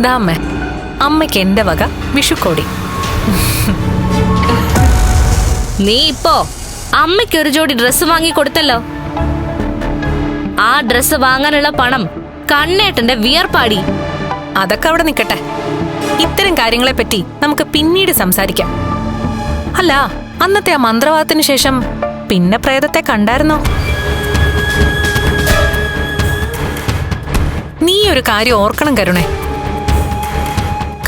ദാമ്മേ, അമ്മയ്ക്ക് എന്റെ വക വിഷുക്കോടി. നീ ഇപ്പോ അമ്മയ്ക്ക് ഒരു ജോഡി ഡ്രസ്സ് വാങ്ങി കൊടുത്തല്ലോ. ആ ഡ്രസ്സ് വാങ്ങാനുള്ള പണം കണ്ണേട്ടന്റെ വിയർപ്പാടി. അതൊക്കെ അവിടെ നിൽക്കട്ടെ. ഇത്തരം കാര്യങ്ങളെ പറ്റി നമുക്ക് പിന്നീട് സംസാരിക്കാം. അല്ല, അന്നത്തെ ആ മന്ത്രവാദത്തിന് ശേഷം പിന്നെ പ്രേതത്തെ കണ്ടായിരുന്നോ? നീ ഒരു കാര്യം ഓർക്കണം കരുണേ.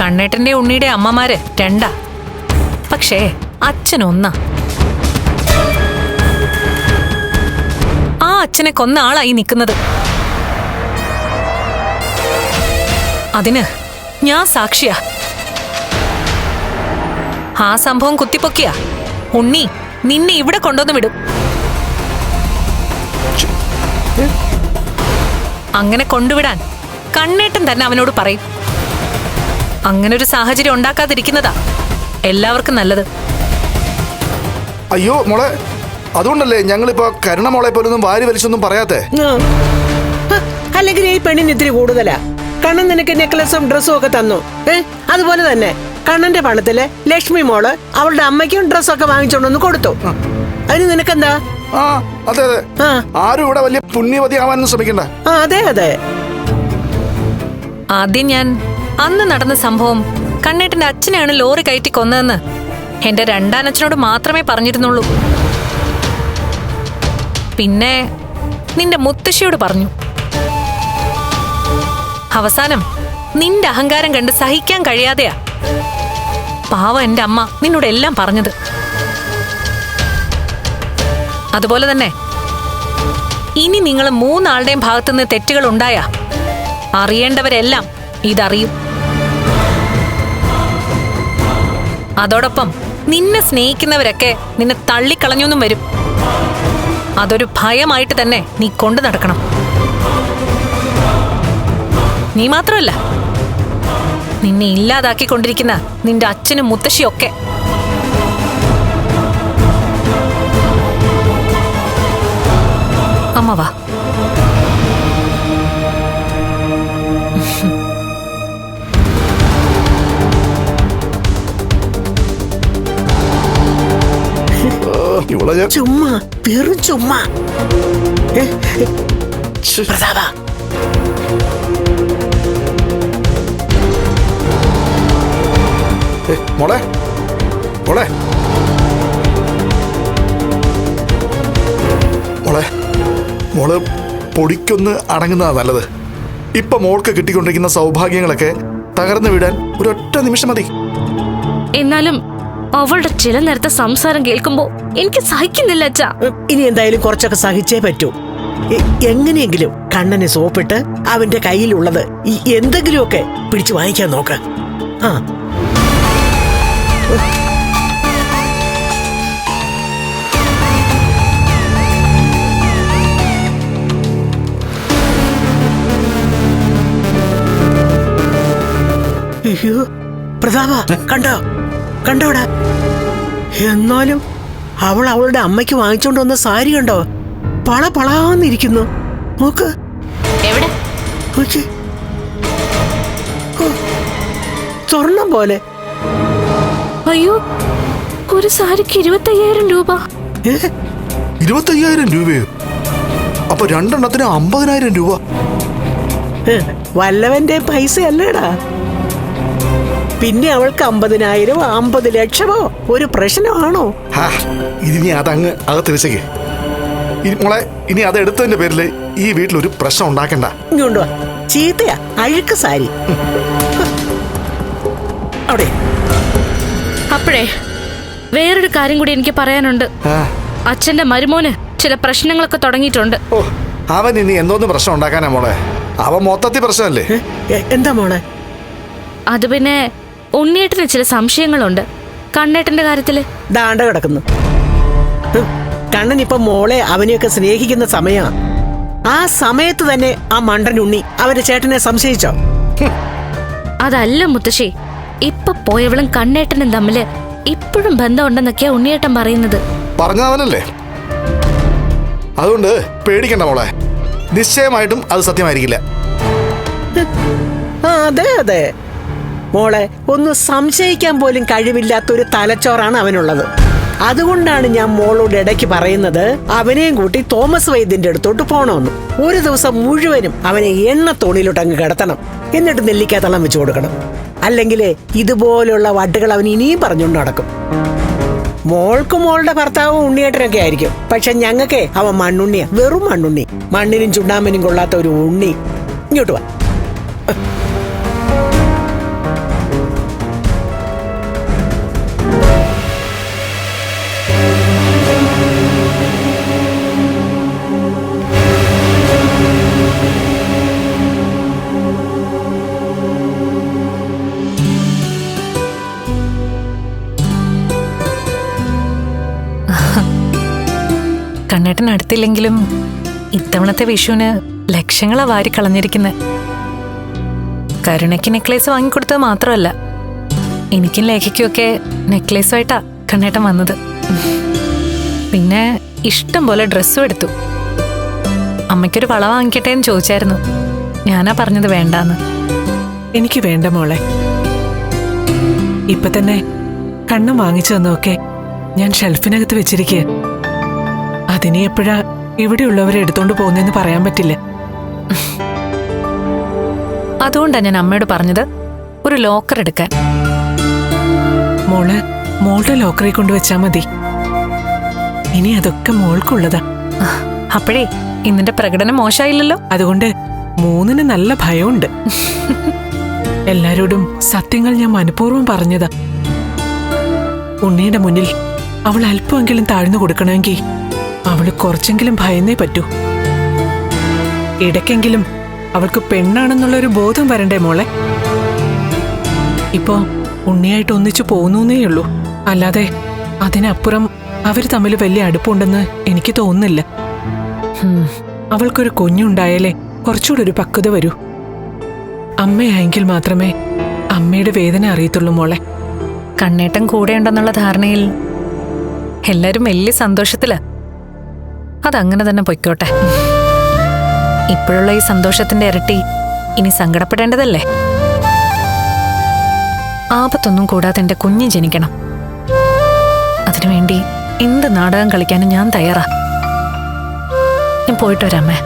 കണ്ണേട്ടന്റെ ഉണ്ണിയുടെ അമ്മമാര് രണ്ടാ, പക്ഷേ അച്ഛനൊന്നാ. ആ അച്ഛനെ കൊന്ന ആളായി നിൽക്കുന്നത്. അതിന് ഞാൻ സാക്ഷിയാ. ആ സംഭവം കുത്തിപ്പൊക്കിയ ഉണ്ണി നിന്നെ ഇവിടെ കൊണ്ടുവന്ന് വിടും. അങ്ങനെ കൊണ്ടുവിടാൻ കണ്ണേട്ടൻ തന്നെ അവനോട് പറയും. അങ്ങനൊരു സാഹചര്യം ഉണ്ടാക്കാതിരിക്കുന്നതാ എല്ലാവർക്കും നല്ലത്. അയ്യോ മോളെ, അതുകൊണ്ടല്ലേ ഞങ്ങളിപ്പോ കരുണ മോളെ പോലൊന്നും വാരി വലിച്ചൊന്നും പറയാത്തെ. അല്ലെങ്കിൽ ഈ പെണ്ണിന് ഇത്തിരി കൂടുതലാ. കണ്ണൻ നിനക്ക് നെക്ലസും ഡ്രസ്സും ഒക്കെ തന്നു. അതുപോലെ തന്നെ കണ്ണന്റെ പണത്തില് ലക്ഷ്മി മോള് അവളുടെ അമ്മയ്ക്കും ഡ്രസ്സൊക്കെ വാങ്ങിച്ചോണ്ടൊന്ന് കൊടുത്തു. അതിന് നിനക്കെന്താ? ആ അതെ അതെ, ആരും ഇവിടെ വലിയ പുണ്യവതി ആവാനൊന്നും ശ്രമിക്കണ്ട. അതെ അതെ. ആദ്യം ഞാൻ അന്ന് നടന്ന സംഭവം കണ്ണേട്ടന്റെ അച്ഛനെയാണ് ലോറി കയറ്റി കൊന്നതെന്ന് എന്റെ രണ്ടാനച്ഛനോട് മാത്രമേ പറഞ്ഞിരുന്നുള്ളൂ. പിന്നെ നിന്റെ മുത്തശ്ശിയോട് പറഞ്ഞു. അവസാനം നിന്റെ അഹങ്കാരം കണ്ട് സഹിക്കാൻ കഴിയാതെയാ പാവം എന്റെ അമ്മ നിന്നോട് എല്ലാം പറഞ്ഞത്. അതുപോലെ തന്നെ ഇനി നിങ്ങൾ മൂന്നാളുടെയും ഭാഗത്തുനിന്ന് തെറ്റുകൾ ഉണ്ടായാ അറിയേണ്ടവരെല്ലാം ഇതറിയും. അതോടൊപ്പം നിന്നെ സ്നേഹിക്കുന്നവരൊക്കെ നിന്നെ തള്ളിക്കളഞ്ഞൊന്നും വരും. അതൊരു ഭയമായിട്ട് തന്നെ നീ കൊണ്ടു നടക്കണം. നീ മാത്രമല്ല, നിന്നെ ഇല്ലാതാക്കിക്കൊണ്ടിരിക്കുന്ന നിന്റെ അച്ഛനും മുത്തശ്ശിയൊക്കെ. അമ്മ വാ. ചുമ്മാ വെറും ചുമ്മാ. പ്രതാപ, മോളെ മോളെ മോളെ മോള് പൊടിക്കൊന്ന് അടങ്ങുന്നതാ നല്ലത്. ഇപ്പൊ മോൾക്ക് കിട്ടിക്കൊണ്ടിരിക്കുന്ന സൗഭാഗ്യങ്ങളൊക്കെ തകർന്നു വീടാൻ ഒരൊറ്റ നിമിഷം മതി. എന്നാലും അവളുടെ ചില നേരത്തെ സംസാരം കേൾക്കുമ്പോ എനിക്ക് സഹിക്കുന്നില്ല അച്ഛാ. ഇനി എന്തായാലും കുറച്ചൊക്കെ സഹിച്ചേ പറ്റൂ. എങ്ങനെയെങ്കിലും കണ്ണനെ സോപ്പിട്ട് അവന്റെ കയ്യിലുള്ളത് എന്തെങ്കിലുമൊക്കെ പിടിച്ചു വാങ്ങിക്കാൻ നോക്ക്. ആ അയ്യോ പ്രതാപ, കണ്ടോ കണ്ടോടാ? എന്നാലും അവൾ അവളുടെ അമ്മയ്ക്ക് വാങ്ങിച്ചോണ്ട് വന്ന സാരി കണ്ടോ? പളപളാന്നിരിക്കുന്നു. നോക്ക്. എവിടെ? സ്വർണം പോലെ. അയ്യോ, ഒരു സാരിക്ക് 25,000 രൂപ. 25,000 രൂപയോ? അപ്പൊ രണ്ടെണ്ണത്തിന് 50,000 രൂപ. വല്ലവന്റെ പൈസ അല്ലേടാ. പിന്നെ അവൾക്ക് 50,000 50 ലക്ഷമോ ഒരു പ്രശ്നമാണോ? ഇനി അതങ്ങ് അകത്ത് വെച്ചേക്ക്. മോളെ, ഇനി അത് എടുത്തതിന്റെ പേരില് ഈ വീട്ടിലൊരു പ്രശ്നം ഉണ്ടാക്കണ്ട. ഇങ്ങോട്ട് വാ. ചീത്തയാ അഴുക്ക് സാരി. അവിടെ. അപ്പോഴേ വേറൊരു കാര്യം കൂടി എനിക്ക് പറയാനുണ്ട്. അച്ഛന്റെ മരുമോന് ചില പ്രശ്നങ്ങളൊക്കെ തുടങ്ങിയിട്ടുണ്ട്. ഓ, അവൻ ഇനി എന്തോന്ന് പ്രശ്നം ഉണ്ടാക്കാനാ മോളെ? അവൻ മൊത്തത്തിൽ പ്രശ്നമല്ലേ? എന്താ മോളെ? അത് പിന്നെ ഉണ്ണിയേട്ടന് ചില സംശയങ്ങളുണ്ട് കണ്ണേട്ടന്റെ കാര്യത്തില്. ദാണ്ട കിടക്കുന്നു. കണ്ണൻ ഇപ്പൊ മോളെ അവനെയൊക്കെ സ്നേഹിക്കുന്ന സമയാ. ആ സമയത്ത് തന്നെ ആ മണ്ടൻ ഉണ്ണി അവന്റെ ചേട്ടനെ സംശയിച്ചോ? അതല്ല മുത്തശ്ശി, ഇപ്പൊ പോയവളും കണ്ണേട്ടനും തമ്മില് ഇപ്പോഴും ബന്ധമുണ്ടെന്നൊക്കെയാ ഉണ്ണിയേട്ടൻ പറയുന്നത്. പറഞ്ഞവനല്ലേ, അതുകൊണ്ട് പേടിക്കണ്ട മോളെ. നിശ്ചയമായിട്ടും അത് സത്യമായിരിക്കില്ല. ആ അതെ അതെ മോളെ, ഒന്ന് സംശയിക്കാൻ പോലും കഴിവില്ലാത്തൊരു തലച്ചോറാണ് അവനുള്ളത്. അതുകൊണ്ടാണ് ഞാൻ മോളോട് ഇടയ്ക്ക് പറയുന്നത് അവനെയും കൂട്ടി തോമസ് വൈദ്യന്റെ അടുത്തോട്ട് പോണമെന്ന്. ഒരു ദിവസം മുഴുവനും അവനെ എണ്ണത്തോണിയിലോട്ട് അങ്ങ് കിടത്തണം, എന്നിട്ട് നെല്ലിക്കാത്തളം വെച്ച് കൊടുക്കണം. അല്ലെങ്കിൽ ഇതുപോലുള്ള വട്ടുകൾ അവൻ ഇനിയും പറഞ്ഞുകൊണ്ട് നടക്കും. മോൾക്ക് മോളുടെ ഭർത്താവും ഉണ്ണിയേട്ടനൊക്കെ ആയിരിക്കും, പക്ഷെ ഞങ്ങൾക്ക് അവൻ മണ്ണുണ്ണിയാ, വെറും മണ്ണുണ്ണി. മണ്ണിനും ചുണ്ണാമ്പിനും കൊള്ളാത്ത ഒരു ഉണ്ണി. ഇങ്ങോട്ട് വാ. കണ്ണേട്ടൻ അടുത്തില്ലെങ്കിലും ഇത്തവണത്തെ വിഷുവിന് ലക്ഷങ്ങളാ വാരി കളഞ്ഞിരിക്കുന്നത്. കരുണയ്ക്ക് നെക്ലേസ് വാങ്ങിക്കൊടുത്തത് മാത്രമല്ല, എനിക്കും ലേഖയ്ക്കുമൊക്കെ നെക്ലേസുമായിട്ടാ കണ്ണേട്ടൻ വന്നത്. പിന്നെ ഇഷ്ടം പോലെ ഡ്രസ്സും എടുത്തു. അമ്മയ്ക്കൊരു വള വാങ്ങിക്കട്ടെ എന്ന് ചോദിച്ചായിരുന്നു. ഞാനാ പറഞ്ഞത് വേണ്ടാന്ന്. എനിക്ക് വേണ്ട മോളെ. ഇപ്പൊ തന്നെ കണ്ണം വാങ്ങിച്ചു തന്നൊക്കെ ഞാൻ ഷെൽഫിനകത്ത് വെച്ചിരിക്കുക. അതിനെ എപ്പോഴാ ഇവിടെയുള്ളവരെ എടുത്തോണ്ട് പോകുന്നെന്ന് പറയാൻ പറ്റില്ല. അതുകൊണ്ടാ ഞാൻ അമ്മയോട് പറഞ്ഞത് ഒരു ലോക്കർ എടുക്കാൻ. മോളുടെ ലോക്കറിൽ കൊണ്ടുവച്ചാ മതി. ഇനി അതൊക്കെ മോൾക്കുള്ളതാ. അപ്പോഴേ ഇന്നിന്റെ പ്രകടനം മോശമായില്ലല്ലോ. അതുകൊണ്ട് 3 നല്ല ഭയമുണ്ട്. എല്ലാരോടും സത്യങ്ങൾ ഞാൻ മനഃപൂർവ്വം പറഞ്ഞതാ. ഉണ്ണിയുടെ മുന്നിൽ അവൾ അല്പമെങ്കിലും താഴ്ന്നു കൊടുക്കണമെങ്കിൽ അവള് കുറച്ചെങ്കിലും ഭയന്നേ പറ്റൂ. ഇടയ്ക്കെങ്കിലും അവൾക്ക് പെണ്ണാണെന്നുള്ളൊരു ബോധം വരണ്ടേ മോളെ. ഇപ്പോ ഉണ്ണിയായിട്ട് ഒന്നിച്ചു പോകുന്നേയുള്ളൂ, അല്ലാതെ അതിനപ്പുറം അവര് തമ്മിൽ വലിയ അടുപ്പുണ്ടെന്ന് എനിക്ക് തോന്നുന്നില്ല. അവൾക്കൊരു കുഞ്ഞുണ്ടായാലേ കുറച്ചുകൂടെ ഒരു പക്വത വരൂ. അമ്മയായെങ്കിൽ മാത്രമേ അമ്മയുടെ വേദന അറിയത്തുള്ളൂ മോളെ. കണ്ണേട്ടൻ കൂടെയുണ്ടെന്നുള്ള ധാരണയിൽ എല്ലാരും വലിയ സന്തോഷത്തിലാ. അതങ്ങനെ തന്നെ പൊയ്ക്കോട്ടെ. ഇപ്പോഴുള്ള ഈ സന്തോഷത്തിന്റെ ഇരട്ടി ഇനി സങ്കടപ്പെടേണ്ടതല്ലേ. ആപത്തൊന്നും കൂടാതെ എന്റെ കുഞ്ഞ് ജനിക്കണം. അതിനുവേണ്ടി എന്ത് നാടകം കളിക്കാനും ഞാൻ തയ്യാറാ. ഞാൻ പോയിട്ട് വരാമേ.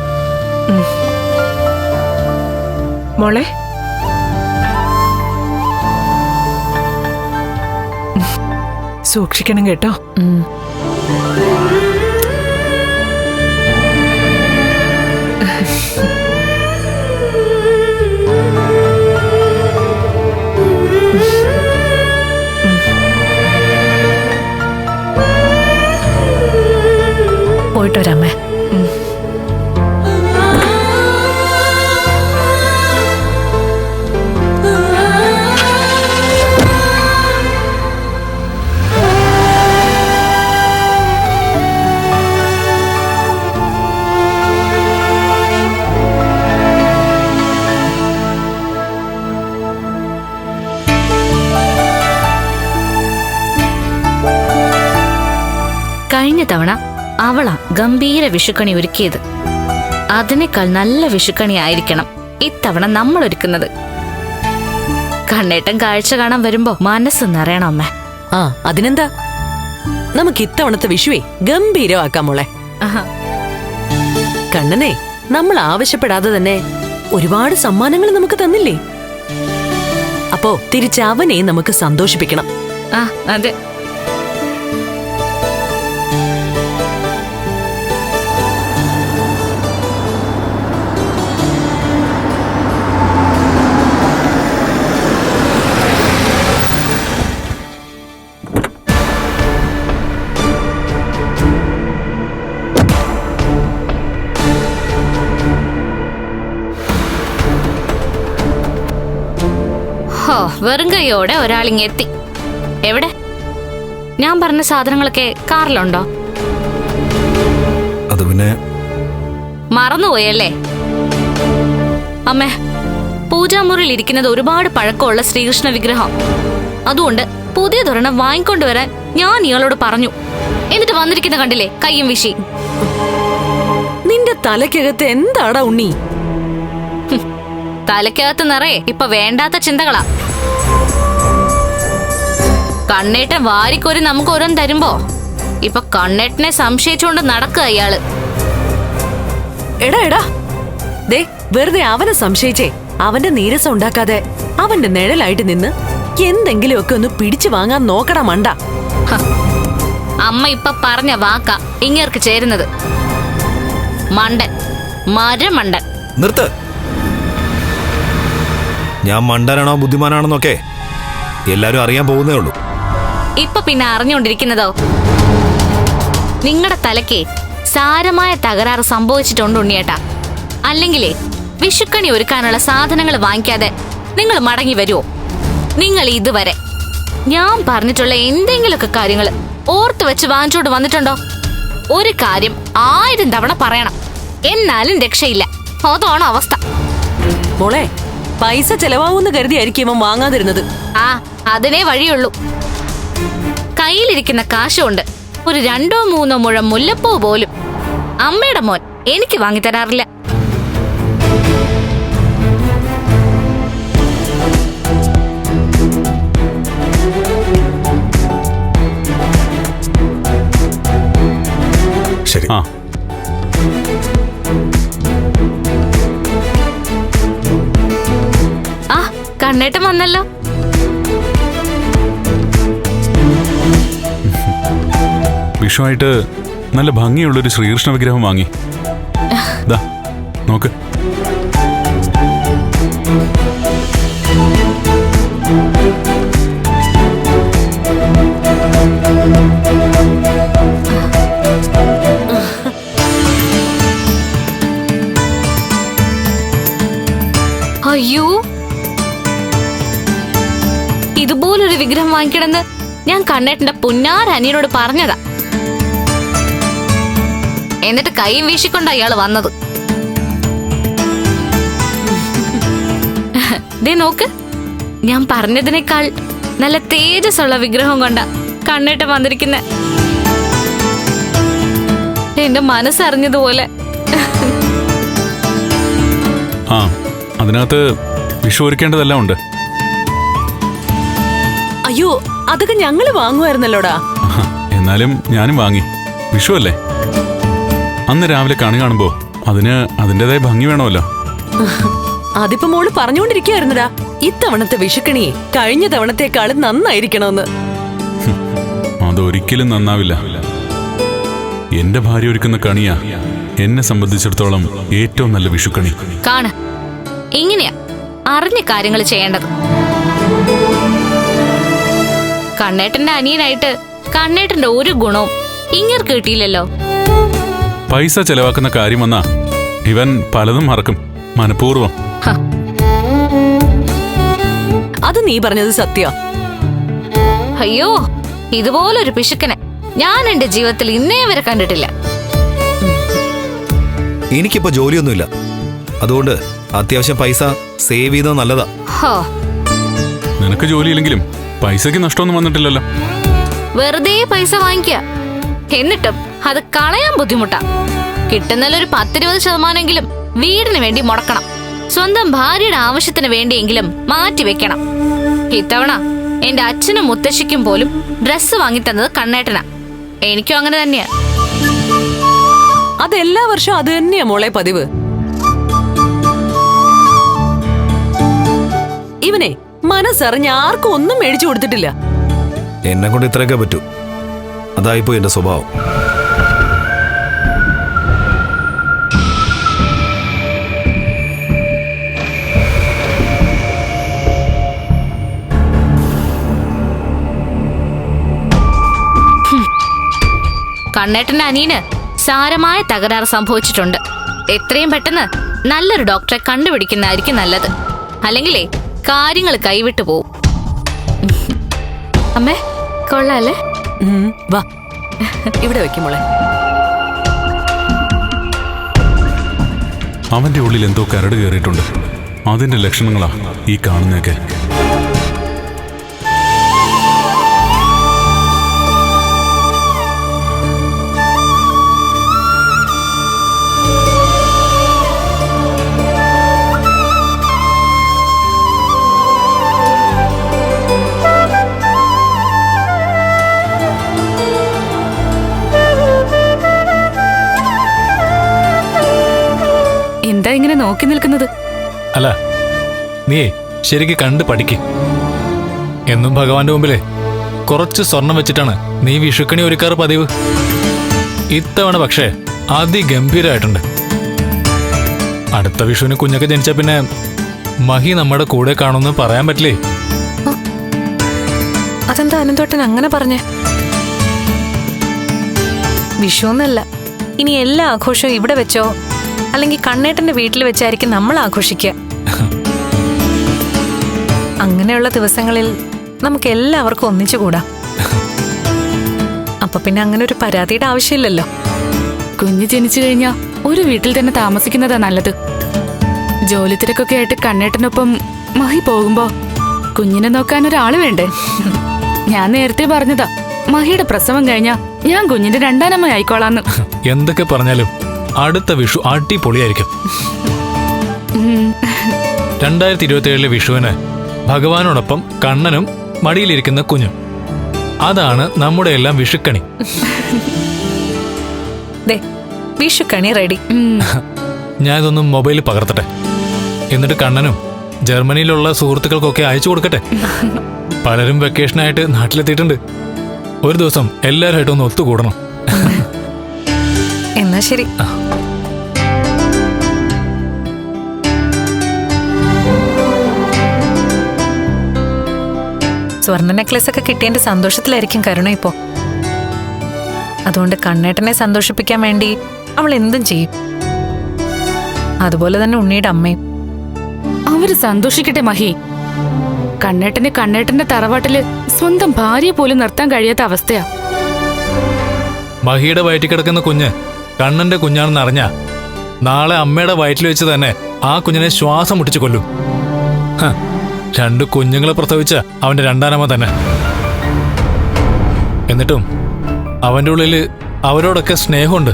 മോളെ, സൂക്ഷിക്കണം കേട്ടോ. പോയിട്ട് വരാമേ. കഴിഞ്ഞ തവണ അവളാ ഗംഭീര വിഷുക്കണി ഒരുക്കിയത്. അതിനേക്കാൾ നല്ല വിഷുക്കണി ആയിരിക്കണം ഇത്തവണ നമ്മൾ ഒരുക്കുന്നത്. കണ്ണേട്ടൻ കാഴ്ച കാണാൻ വരുമ്പോ മനസ്സ് നിറയണം അമ്മ. ആ അതിനെന്താ, നമുക്ക് ഇത്തവണത്തെ വിഷുവേ ഗംഭീരമാക്കാം മോളെ. കണ്ണനെ നമ്മൾ ആവശ്യപ്പെടാതെ തന്നെ ഒരുപാട് സമ്മാനങ്ങൾ നമുക്ക് തന്നില്ലേ. അപ്പോ തിരിച്ച് അവനെ നമുക്ക് സന്തോഷിപ്പിക്കണം. ആ അതെ. വെറും കൈയോടെ ഒരാളിങ്ങെത്തി. എവിടെ? ഞാൻ പറഞ്ഞ സാധനങ്ങളൊക്കെ കാറിലുണ്ടോ? അത് പിന്നെ മറന്നുപോയല്ലേ? അമ്മേ, പൂജാമുറിയിൽ ഇരിക്കുന്നത് ഒരുപാട് പഴക്കമുള്ള ശ്രീകൃഷ്ണ വിഗ്രഹം. അതുകൊണ്ട് പുതിയതൊരെണ്ണം വാങ്ങിക്കൊണ്ടുവരാൻ ഞാൻ ഇയാളോട് പറഞ്ഞു. എന്നിട്ട് വന്നിരിക്കുന്ന കണ്ടില്ലേ കയ്യും വീശി. നിന്റെ തലയ്ക്കകത്ത് എന്താടാ ഉണ്ണി? തലക്കകത്ത് നിറയെ ഇപ്പൊ വേണ്ടാത്ത ചിന്തകളാ. കണ്ണേട്ടൻ വാരിക്കോരി നമുക്ക് ഓരോന്ന് തരുമ്പോ ഇപ്പൊ കണ്ണേട്ടനെ സംശയിച്ചുകൊണ്ട് നടക്കുക അയാള്. എടാ എടാ ദേ, വെറുതെ അവനെ സംശയിച്ചേ അവന്റെ നീരസം ഉണ്ടാക്കാതെ അവന്റെ നിഴലായിട്ട് നിന്ന് എന്തെങ്കിലുമൊക്കെ ഒന്ന് പിടിച്ചു വാങ്ങാൻ നോക്കടാ മണ്ട. അമ്മ ഇപ്പൊ പറഞ്ഞ വാക്കാ ഇങ്ങേർക്ക് ചേരുന്നത്. മണ്ടൻ, മരമണ്ടൻ. നിർത്ത്. ഞാൻ മണ്ടനാണോ ബുദ്ധിമാനാണെന്നൊക്കെ എല്ലാരും അറിയാൻ പോകുന്നേ ഉള്ളൂ. ഇപ്പൊ പിന്നെ അറിഞ്ഞുകൊണ്ടിരിക്കുന്നതോ? നിങ്ങളുടെ തലയ്ക്ക് സാരമായ തകരാറ് സംഭവിച്ചിട്ടുണ്ട് ഉണ്ണിയേട്ടാ. അല്ലെങ്കിലേ വിഷുക്കണി ഒരുക്കാനുള്ള സാധനങ്ങൾ വാങ്ങിക്കാതെ നിങ്ങൾ മടങ്ങി വരുമോ? നിങ്ങൾ ഇതുവരെ ഞാൻ പറഞ്ഞിട്ടുള്ള എന്തെങ്കിലുമൊക്കെ കാര്യങ്ങൾ ഓർത്ത് വെച്ച് വാങ്ങിച്ചോണ്ട് വന്നിട്ടുണ്ടോ? ഒരു കാര്യം 1000 തവണ പറയണം, എന്നാലും രക്ഷയില്ല. അതാണോ അവസ്ഥ? മോളെ, പൈസ ചെലവാകുമെന്ന് കരുതിയായിരിക്കും ഇവൻ വാങ്ങാതിരുന്നത്. ആ, അതിനേ വഴിയുള്ളൂ. കയ്യിലിരിക്കുന്ന കാശുകൊണ്ട് ഒരു 2-3 മുഴം മുല്ലപ്പൂ പോലും അമ്മയുടെ മോൻ എനിക്ക് വാങ്ങിത്തരാറില്ല. ശരി. ആ, കണ്ണേട്ടൻ വന്നല്ലോ. വിഷുവായിട്ട് നല്ല ഭംഗിയുള്ളൊരു ശ്രീകൃഷ്ണ വിഗ്രഹം വാങ്ങി. ദാ നോക്ക്. അയ്യോ, ഇതുപോലൊരു വിഗ്രഹം വാങ്ങിക്കണമെന്ന് ഞാൻ കണ്ണേട്ടന്റെ പുന്നാരനിയനോട് പറഞ്ഞതാ. എന്നിട്ട് കൈയും വീശിക്കൊണ്ട അയാള് വന്നത്. ദേ നോക്ക്, ഞാൻ പറഞ്ഞതിനേക്കാൾ നല്ല തേജസ്സുള്ള വിഗ്രഹം കൊണ്ട കണ്ണേട്ടൻ വന്നിരിക്കുന്ന. എന്റെ മനസ്സറിഞ്ഞതുപോലെ. ആ, അതിനകത്ത് വിഷു ഒരുക്കേണ്ടതെല്ലാം ഉണ്ട്. അയ്യോ, അതൊക്കെ ഞങ്ങള് വാങ്ങുമായിരുന്നല്ലോടാ. എന്നാലും ഞാനും വാങ്ങി. വിഷു അല്ലേ? അന്ന് രാവിലെ കണി കാണുമ്പോ അതിന് അതിൻ്റെതായ ഭംഗി വേണമല്ലോ. അതിപ്പോ മോള് പറഞ്ഞുകൊണ്ടിരിക്കുകയായിരുന്നടാ, ഇത്തവണത്തെ വിഷുക്കണിയെ കഴിഞ്ഞ തവണത്തെക്കാളും നന്നായിരിക്കണമെന്ന്. അതൊരിക്കലും നന്നാവില്ല. എന്റെ ഭാര്യ ഒരുക്കുന്ന കണിയാ എന്നെ സംബന്ധിച്ചിടത്തോളം ഏറ്റവും നല്ല വിഷുക്കണി. കാണ്, ഇങ്ങനെയാ അറിഞ്ഞ കാര്യങ്ങൾ ചെയ്യേണ്ടത്. കണ്ണേട്ടന്റെ അനിയനായിട്ട് കണ്ണേട്ടന്റെ ഒരു ഗുണവും ഇങ്ങേർക്ക് കിട്ടിയില്ലല്ലോ. പൈസ ചെലവാക്കുന്ന കാര്യം വന്നാ ഇവൻ പലതും മറക്കും, മനഃപൂർവ്വം. അത് നീ പറഞ്ഞത് സത്യ. അയ്യോ, ഇതുപോലൊരു പിശുക്കനെ ഞാൻ എന്റെ ജീവിതത്തിൽ ഇന്നേ വരെ കണ്ടിട്ടില്ല. എനിക്കിപ്പോ ജോലിയൊന്നുമില്ല, അതുകൊണ്ട് അത്യാവശ്യം പൈസ സേവ് ചെയ്തത് നല്ലതാ. ഹോ, നിനക്ക് ജോലിയില്ലെങ്കിലും പൈസക്ക് നഷ്ടമൊന്നും വന്നിട്ടില്ലല്ലോ. വെറുതെ പൈസ വാങ്ങിക്കുക, എന്നിട്ടും അത് കളയാൻ ബുദ്ധിമുട്ടാ. കിട്ടുന്നതിലൊരു 10-20% വീടിന് വേണ്ടി മുടക്കണം. സ്വന്തം ഭാര്യയുടെ ആവശ്യത്തിന് വേണ്ടിയെങ്കിലും മാറ്റി വെക്കണം. ഇത്തവണ എന്റെ അച്ഛനും മുത്തശ്ശിക്കും പോലും ഡ്രസ്സ് വാങ്ങിത്തന്നത് കണ്ണേട്ടനാ. എനിക്കും അങ്ങനെ തന്നെയാ. അതെല്ലാ വർഷവും അത് തന്നെയാ മോളെ പതിവ്. ഇവനെ മനസ്സറിഞ്ഞ് ആർക്കും ഒന്നും മേടിച്ചു കൊടുത്തിട്ടില്ല. എന്നെ കൊണ്ട് ഇത്രയൊക്കെ പറ്റൂ. അതായിപ്പോ എന്റെ സ്വഭാവം. കണ്ണേട്ടന്റെ അനിയന് സാരമായ തകരാറ് സംഭവിച്ചിട്ടുണ്ട്. എത്രയും പെട്ടെന്ന് നല്ലൊരു ഡോക്ടറെ കണ്ടുപിടിക്കുന്നതായിരിക്കും നല്ലത്. അല്ലെങ്കിലേ കാര്യങ്ങൾ കൈവിട്ടു പോവും. അമ്മേ, കൊള്ളാല്ലേ? വാ, ഇവിടെ വെക്കും മോളെ. അവന്റെ ഉള്ളിൽ എന്തോ കരട് കയറിയിട്ടുണ്ട്. അതിന്റെ ലക്ഷണങ്ങളാ ഈ കാണുന്നതൊക്കെ. എന്താ ഇങ്ങനെ നോക്കി നിൽക്കുന്നത്? അല്ല, നീ ശരിക്ക് കണ്ട് പഠിക്ക്. എന്നും ഭഗവാന്റെ മുമ്പിലെ കുറച്ച് സ്വർണം വെച്ചിട്ടാണ് നീ വിഷുക്കണി ഒരുക്കാറ് പതിവ്. ഇത്തവണ പക്ഷേ അതിഗംഭീരമായിട്ടുണ്ട്. അടുത്ത വിഷുവിന് കുഞ്ഞൊക്കെ ജനിച്ച പിന്നെ മഹി നമ്മുടെ കൂടെ കാണുമെന്ന് പറയാൻ പറ്റില്ലേ? അതെന്താ അനന്തോട്ടൻ അങ്ങനെ പറഞ്ഞേ? വിഷു എന്നല്ല, ഇനി എല്ലാ ആഘോഷവും ഇവിടെ വെച്ചോ അല്ലെങ്കിൽ കണ്ണേട്ടന്റെ വീട്ടിൽ വെച്ചായിരിക്കും നമ്മൾ ആഘോഷിക്കുക. അങ്ങനെയുള്ള ദിവസങ്ങളിൽ നമുക്ക് എല്ലാവർക്കും ഒന്നിച്ചു കൂടാം. അപ്പൊ പിന്നെ അങ്ങനെ ഒരു പരാതിയുടെ ആവശ്യമില്ലല്ലോ. കുഞ്ഞ് ജനിച്ചു കഴിഞ്ഞാ ഒരു വീട്ടിൽ തന്നെ താമസിക്കുന്നതാ നല്ലത്. ജോലി തിരക്കൊക്കെ ആയിട്ട് കണ്ണേട്ടനൊപ്പം മഹി പോകുമ്പോ കുഞ്ഞിനെ നോക്കാൻ ഒരാള് വേണ്ടേ? ഞാൻ നേരത്തെ പറഞ്ഞതാ, മഹിയുടെ പ്രസവം കഴിഞ്ഞാ ഞാൻ കുഞ്ഞിന്റെ രണ്ടാനമ്മ ആയിക്കോളാന്ന്. എന്തൊക്കെ പറഞ്ഞാലും അടുത്ത വിഷു അടിപൊളിയായിരിക്കും. 2027 വിഷുവിന് ഭഗവാനോടൊപ്പം കണ്ണനും മടിയിലിരിക്കുന്ന കുഞ്ഞും, അതാണ് നമ്മുടെ എല്ലാം വിഷുക്കണി. വിഷുക്കണി റെഡി. ഞാൻ ഇതൊന്നും മൊബൈലിൽ പകർത്തട്ടെ, എന്നിട്ട് കണ്ണനും ജർമ്മനിയിലുള്ള സുഹൃത്തുക്കൾക്കൊക്കെ അയച്ചു കൊടുക്കട്ടെ. പലരും വെക്കേഷനായിട്ട് നാട്ടിലെത്തിയിട്ടുണ്ട്. ഒരു ദിവസം എല്ലാവരുമായിട്ടും ഒന്ന് ഒത്തുകൂടണം. എന്നാ ശരി. സ്വർണ്ണ നെക്ലസ് ഒക്കെ കിട്ടിയതിന്റെ സന്തോഷത്തിലായിരിക്കും കരുണ ഇപ്പോ. അതുകൊണ്ട് കണ്ണേട്ടനെ സന്തോഷിപ്പിക്കാൻ വേണ്ടി അവൾ എന്തും ചെയ്യും. അതുപോലെ തന്നെ ഉണ്ണിയുടെ അമ്മയും. അവര് സന്തോഷിക്കട്ടെ മഹി. കണ്ണേട്ടന്റെ തറവാട്ടില് സ്വന്തം ഭാര്യയെ പോലും നിർത്താൻ കഴിയാത്ത അവസ്ഥയാ. മഹിയുടെ വയറ്റിൽ കിടക്കുന്ന കുഞ്ഞ് കണ്ണന്റെ കുഞ്ഞാണെന്ന് അറിഞ്ഞ നാളെ അമ്മയുടെ വയറ്റിൽ വെച്ച് തന്നെ ആ കുഞ്ഞിനെ ശ്വാസം മുട്ടിച്ചു കൊല്ലും. 2 കുഞ്ഞുങ്ങളെ പ്രസവിച്ച അവന്റെ രണ്ടാനമ്മ തന്നെ. എന്നിട്ടും അവന്റെ ഉള്ളില് അവരോടൊക്കെ സ്നേഹമുണ്ട്.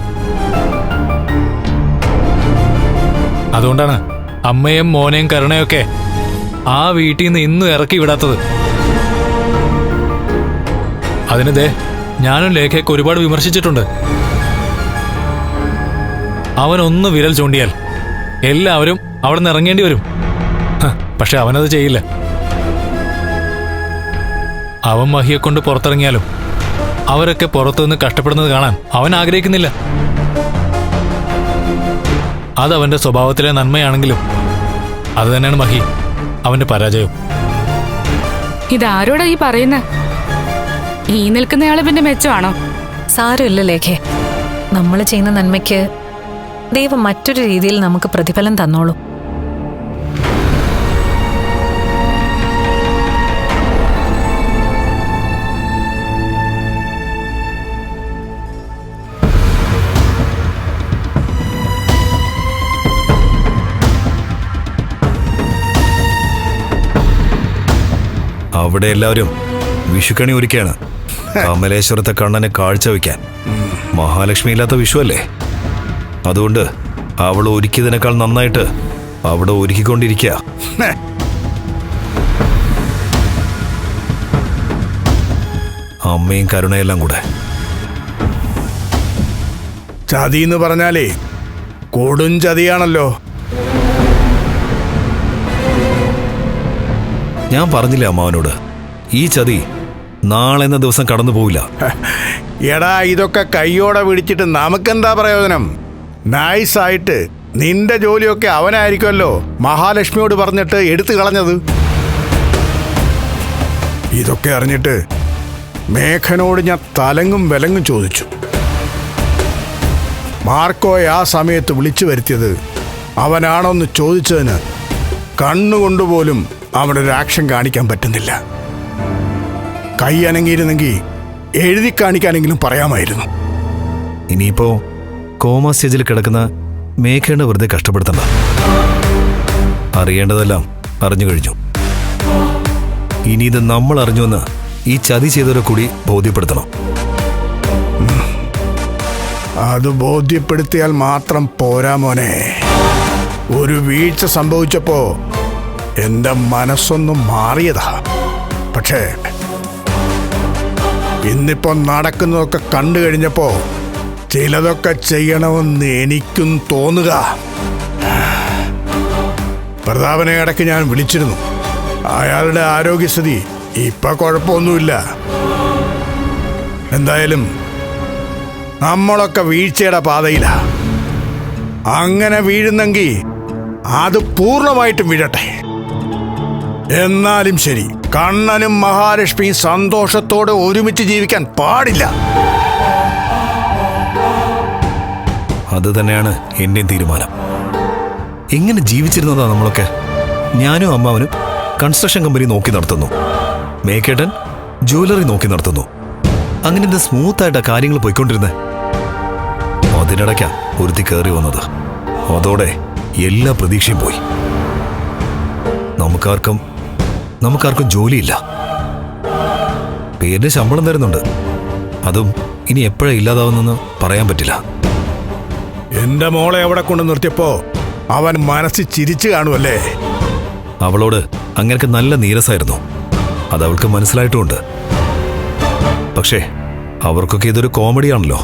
അതുകൊണ്ടാണ് അമ്മയും മോനെയും കരുണയൊക്കെ ആ വീട്ടിൽ നിന്ന് ഇന്നും ഇറക്കി വിടാത്തത്. അതിനിതേ ഞാനും ലേഖയൊക്കെ ഒരുപാട് വിമർശിച്ചിട്ടുണ്ട്. അവനൊന്ന് വിരൽ ചൂണ്ടിയാൽ എല്ലാവരും അവിടെ നിന്ന് ഇറങ്ങേണ്ടി വരും. പക്ഷെ അവനത് ചെയ്യില്ല. അവൻ മഹിയെ കൊണ്ട് പുറത്തിറങ്ങിയാലും അവരൊക്കെ പുറത്തുനിന്ന് കഷ്ടപ്പെടുന്നത് കാണാൻ അവൻ ആഗ്രഹിക്കുന്നില്ല. അതവന്റെ സ്വഭാവത്തിലെ നന്മയാണെങ്കിലും അത് തന്നെയാണ് മഹി അവന്റെ പരാജയം. ഇതാരോടാ ഈ പറയുന്ന? ഈ നിൽക്കുന്നയാളെ പിന്നെ മെച്ചമാണോ? സാരമില്ല ലേഖേ, നമ്മൾ ചെയ്യുന്ന നന്മയ്ക്ക് ദൈവം മറ്റൊരു രീതിയിൽ നമുക്ക് പ്രതിഫലം തന്നോളൂ. അവിടെ എല്ലാവരും വിഷുക്കണി ഒരുക്കുകയാണ്. കമലേശ്വരത്തെ കണ്ണനെ കാഴ്ചവെക്കാൻ. മഹാലക്ഷ്മി ഇല്ലാത്ത വിഷു അല്ലേ, അതുകൊണ്ട് അവൾ ഒരുക്കിയതിനേക്കാൾ നന്നായിട്ട് അവിടെ ഒരുക്കിക്കൊണ്ടിരിക്കുക. അമ്മയും കരുണയെല്ലാം കൂടെ. ചതി എന്ന് പറഞ്ഞാലേ കൊടും ചതിയാണല്ലോ. ഞാൻ പറഞ്ഞില്ലേ അമ്മാവനോട്, ഈ ചതി നാളെ എന്ന ദിവസം കടന്നു പോവില്ല. എടാ, ഇതൊക്കെ കയ്യോടെ പിടിച്ചിട്ട് നമുക്കെന്താ പ്രയോജനം? നൈസായിട്ട് നിന്റെ ജോലിയൊക്കെ അവനായിരിക്കുമല്ലോ മഹാലക്ഷ്മിയോട് പറഞ്ഞിട്ട് എടുത്തു കളഞ്ഞത്. ഇതൊക്കെ അറിഞ്ഞിട്ട് മേഘനോട് ഞാൻ തലങ്ങും വിലങ്ങും ചോദിച്ചു. മാർക്കോയെ ആ സമയത്ത് വിളിച്ചു വരുത്തിയത് അവനാണോന്ന് ചോദിച്ചതിന് കണ്ണുകൊണ്ടുപോലും അവനൊരു ആക്ഷൻ കാണിക്കാൻ പറ്റുന്നില്ല. കൈ അനങ്ങിയിരുന്നെങ്കിൽ എഴുതി കാണിക്കാനെങ്കിലും പറയാമായിരുന്നു. ഇനിയിപ്പോ കോമ സ്റ്റേജിൽ കിടക്കുന്ന മേഘേണ്ട വെറുതെ കഷ്ടപ്പെടുത്തണ്ട. അറിയേണ്ടതെല്ലാം അറിഞ്ഞു കഴിഞ്ഞു. ഇനി ഇത് നമ്മൾ അറിഞ്ഞുവെന്ന് ഈ ചതി ചെയ്തവരെ കൂടി ബോധ്യപ്പെടുത്തണം. അത് ബോധ്യപ്പെടുത്തിയാൽ മാത്രം പോരാ മോനെ. ഒരു വീഴ്ച സംഭവിച്ചപ്പോ എന്റെ മനസ്സൊന്നും മാറിയതാ. പക്ഷേ ഇന്നിപ്പോ നടക്കുന്നതൊക്കെ കണ്ടു കഴിഞ്ഞപ്പോ ചിലതൊക്കെ ചെയ്യണമെന്ന് എനിക്കും തോന്നുക. പ്രതാപനെ ഇടയ്ക്ക് ഞാൻ വിളിച്ചിരുന്നു. അയാളുടെ ആരോഗ്യസ്ഥിതി ഇപ്പൊ കുഴപ്പമൊന്നുമില്ല. എന്തായാലും നമ്മളൊക്കെ വീഴ്ചയുടെ പാതയിലാ. അങ്ങനെ വീഴുന്നെങ്കിൽ അത് പൂർണ്ണമായിട്ടും വീഴട്ടെ. എന്നാലും ശരി, കണ്ണനും മഹാലക്ഷ്മിയും സന്തോഷത്തോടെ ഒരുമിച്ച് ജീവിക്കാൻ പാടില്ല. അത് തന്നെയാണ് എന്റെയും തീരുമാനം. എങ്ങനെ ജീവിച്ചിരുന്നതാ നമ്മളൊക്കെ? ഞാനും അമ്മാവനും കൺസ്ട്രക്ഷൻ കമ്പനി നോക്കി നടത്തുന്നു, മേക്കേട്ടൻ ജ്വല്ലറി നോക്കി നടത്തുന്നു. അങ്ങനെ എന്താ സ്മൂത്തായിട്ടാ കാര്യങ്ങൾ പോയിക്കൊണ്ടിരുന്നത്. അതിനിടയ്ക്കാ ഒരുത്തി കയറി വന്നത്. അതോടെ എല്ലാ പ്രതീക്ഷയും പോയി. നമുക്കാർക്കും ജോലിയില്ല. പേരിന് ശമ്പളം തരുന്നുണ്ട്, അതും ഇനി എപ്പോഴാ ഇല്ലാതാവുന്നെന്ന് പറയാൻ പറ്റില്ല. എന്റെ മോളെ എവിടെ കൊണ്ട് നിർത്തിയപ്പോ അവൻ മനസ്സിൽ ചിരിച്ചു കാണുമല്ലേ? അവളോട് അങ്ങനെയൊക്കെ നല്ല നീരസായിരുന്നു, അത് അവൾക്ക് മനസ്സിലായിട്ടുമുണ്ട്. പക്ഷേ അവർക്കൊക്കെ ഇതൊരു കോമഡിയാണല്ലോ.